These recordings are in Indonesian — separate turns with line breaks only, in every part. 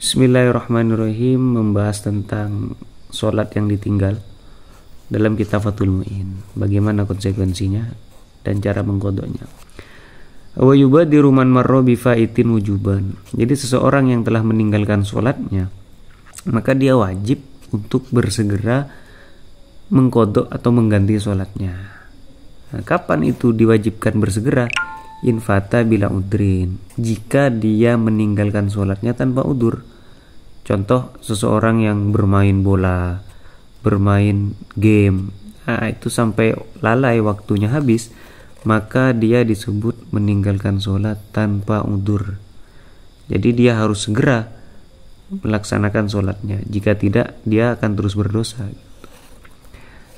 Bismillahirrahmanirrahim, membahas tentang sholat yang ditinggal dalam kitab Fathul Mu'in, bagaimana konsekuensinya dan cara mengqadanya. Wa yubadiru man marra bi faitin wujuban. Jadi seseorang yang telah meninggalkan sholatnya, maka dia wajib untuk bersegera mengqadha atau mengganti sholatnya. Nah, kapan itu diwajibkan bersegera? Infata bila udrin, jika dia meninggalkan sholatnya tanpa udur. Contoh, seseorang yang bermain bola, bermain game, itu sampai lalai waktunya habis, maka dia disebut meninggalkan sholat tanpa udur. Jadi dia harus segera melaksanakan sholatnya, jika tidak dia akan terus berdosa.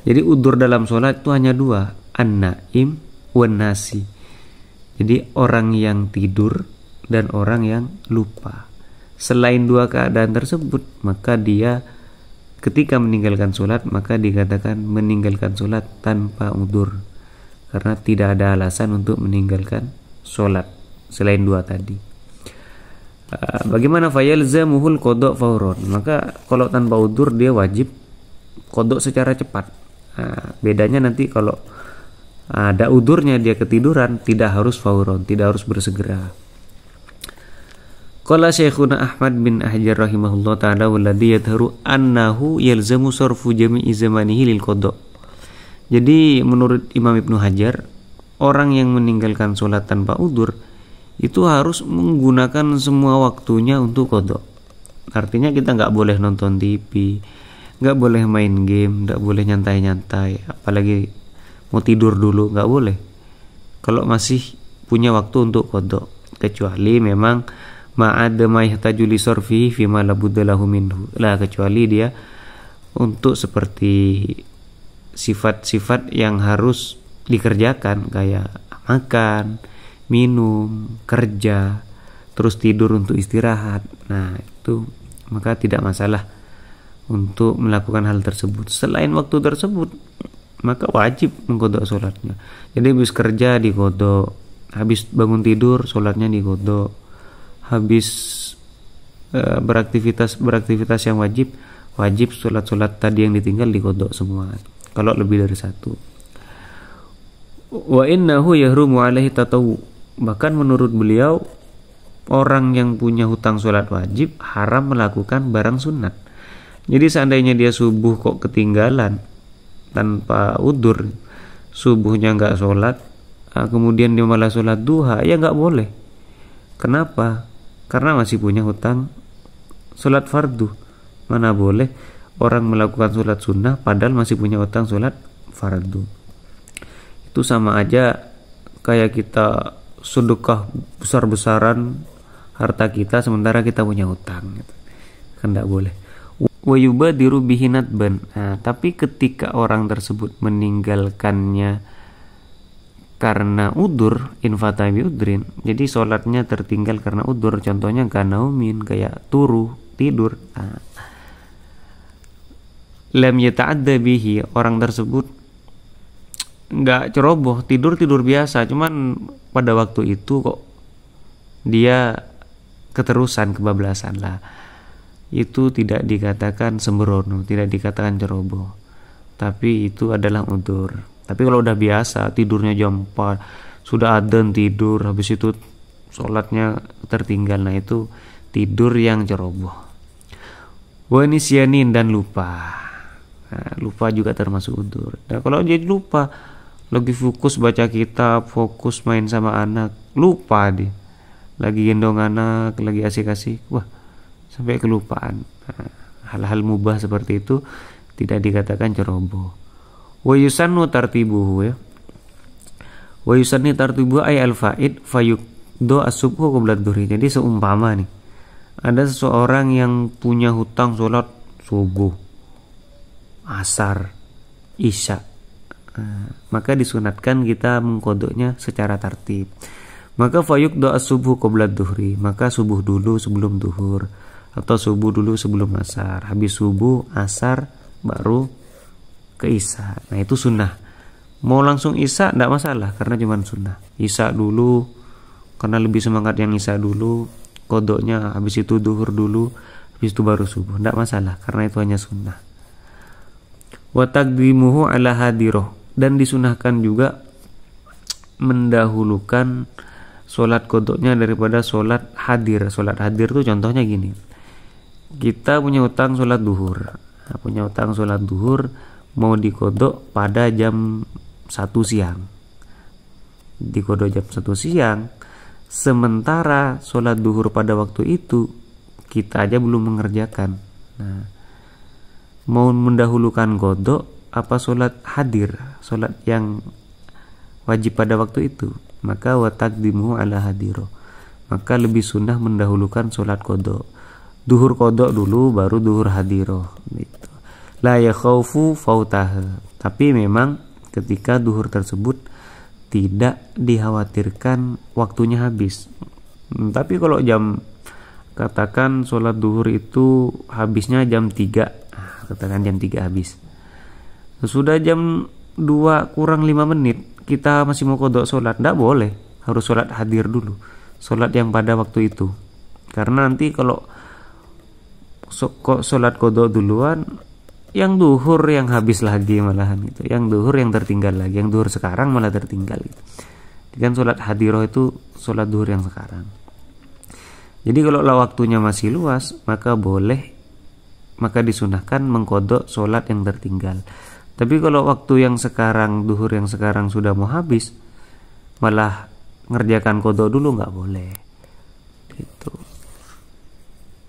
Jadi udur dalam sholat itu hanya dua, an-naim wan nasi. Jadi orang yang tidur dan orang yang lupa. Selain dua keadaan tersebut, maka dia ketika meninggalkan sholat, maka dikatakan meninggalkan sholat tanpa udur, karena tidak ada alasan untuk meninggalkan sholat selain dua tadi. Bagaimana fayalzamuhul qadha fawran? Maka kalau tanpa udur dia wajib qadha secara cepat. Bedanya nanti kalau ada udurnya dia ketiduran, tidak harus fauron, tidak harus bersegera. Qala Syekhuna Ahmad bin Hajar rahimahullah ta'ala walladhi yadharu annahu yalzamu sarfu jami'i zamanihi lil qadha. Jadi menurut Imam Ibnu Hajar, orang yang meninggalkan sholat tanpa udur itu harus menggunakan semua waktunya untuk qadha. Artinya kita nggak boleh nonton TV, nggak boleh main game, nggak boleh nyantai-nyantai, apalagi mau tidur dulu, nggak boleh kalau masih punya waktu untuk qadha, kecuali memang ma'ada ma yahtaju li sarfihi fi ma la budda lahu minhu, kecuali dia untuk seperti sifat-sifat yang harus dikerjakan kayak makan, minum, kerja, terus tidur untuk istirahat. Nah, itu maka tidak masalah untuk melakukan hal tersebut. Selain waktu tersebut, maka wajib mengqadha sholatnya. Jadi habis kerja diqadha, habis bangun tidur sholatnya diqadha, habis beraktivitas yang wajib sholat tadi yang ditinggal diqadha semua, kalau lebih dari satu. Wa innahu yahrumu alaihi tatawu. Bahkan menurut beliau, orang yang punya hutang sholat wajib haram melakukan barang sunat. Jadi seandainya dia subuh kok ketinggalan tanpa udur, subuhnya nggak sholat, kemudian dia malah sholat duha, ya nggak boleh. Kenapa? Karena masih punya hutang sholat fardu. Mana boleh orang melakukan sholat sunnah padahal masih punya hutang sholat fardu. Itu sama aja kayak kita sedekah besar-besaran harta kita sementara kita punya hutang, kan nggak boleh. Wa yubadiru bihi nadban. Tapi ketika orang tersebut meninggalkannya karena udur, infata bi udrin, jadi sholatnya tertinggal karena udur, contohnya kanaumin, kayak tidur, lam yata'adda bihi, orang tersebut nggak ceroboh, tidur biasa, cuman pada waktu itu kok dia keterusan, kebablasan lah, itu tidak dikatakan sembrono, tidak dikatakan ceroboh, tapi itu adalah udur. Tapi kalau udah biasa, tidurnya jam 4, sudah adzan tidur, habis itu sholatnya tertinggal, nah itu tidur yang ceroboh. Wa nisyanin, dan lupa. Lupa juga termasuk udur. Nah, kalau jadi lupa, lagi fokus baca kitab, fokus main sama anak, lupa dia, lagi gendong anak, lagi asik-asik, wah, sampai kelupaan. Hal-hal mubah seperti itu tidak dikatakan ceroboh. Wa yusannu tartibuhu, ya. Wa yusanni tartibuhu ay al-faid fayuqdo as-subhu qabla adh-dhuhri. Jadi seumpama nih, ada seseorang yang punya hutang sholat subuh, asar, isya, maka disunatkan kita mengqadhanya secara tertib. Maka fayuqdo as-subhu qabla adh-dhuhri, maka subuh dulu sebelum duhur, atau subuh dulu sebelum asar, habis subuh asar baru ke isya. Nah itu sunnah. Mau langsung isya tidak masalah karena cuma sunnah. Isya dulu karena lebih semangat yang isya dulu, qadhanya habis itu duhur dulu, habis itu baru subuh, tidak masalah karena itu hanya sunnah. Wa taqdimuhu ala hadiroh, dan disunahkan juga mendahulukan sholat kodoknya daripada sholat hadir. Sholat hadir tuh contohnya gini, kita punya utang sholat duhur, mau dikodok pada jam 1 siang, dikodok jam 1 siang, sementara sholat duhur pada waktu itu kita aja belum mengerjakan. Nah, mau mendahulukan kodok apa sholat hadir, sholat yang wajib pada waktu itu? Maka wa taqdimuhu ala hadiro, maka lebih sunnah mendahulukan sholat kodok. Duhur kodok dulu baru duhur hadiro gitu. La yakhaufu fautah, tapi memang ketika duhur tersebut tidak dikhawatirkan waktunya habis. Tapi kalau katakan sholat duhur itu habisnya jam 3, katakan jam 3 habis, sudah jam 2 kurang 5 menit kita masih mau kodok sholat, tidak boleh, harus sholat hadir dulu, sholat yang pada waktu itu. Karena nanti kalau sholat kodok duluan, yang duhur yang habis lagi malahan gitu, yang duhur yang tertinggal lagi, yang duhur sekarang malah tertinggal gitu. Kan sholat hadiroh itu sholat duhur yang sekarang. Jadi kalau waktunya masih luas, maka disunahkan mengkodok sholat yang tertinggal. Tapi kalau waktu yang sekarang, duhur yang sekarang sudah mau habis, malah ngerjakan kodok dulu, nggak boleh gitu.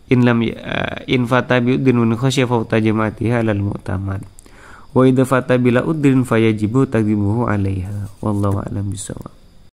In fata bi udrin wa khasya fawta jama'atiha alal mu'tamad wa idza fata bila udrin fayajibu taqdimuhu 'alaiha wallahu a'lam bissawab.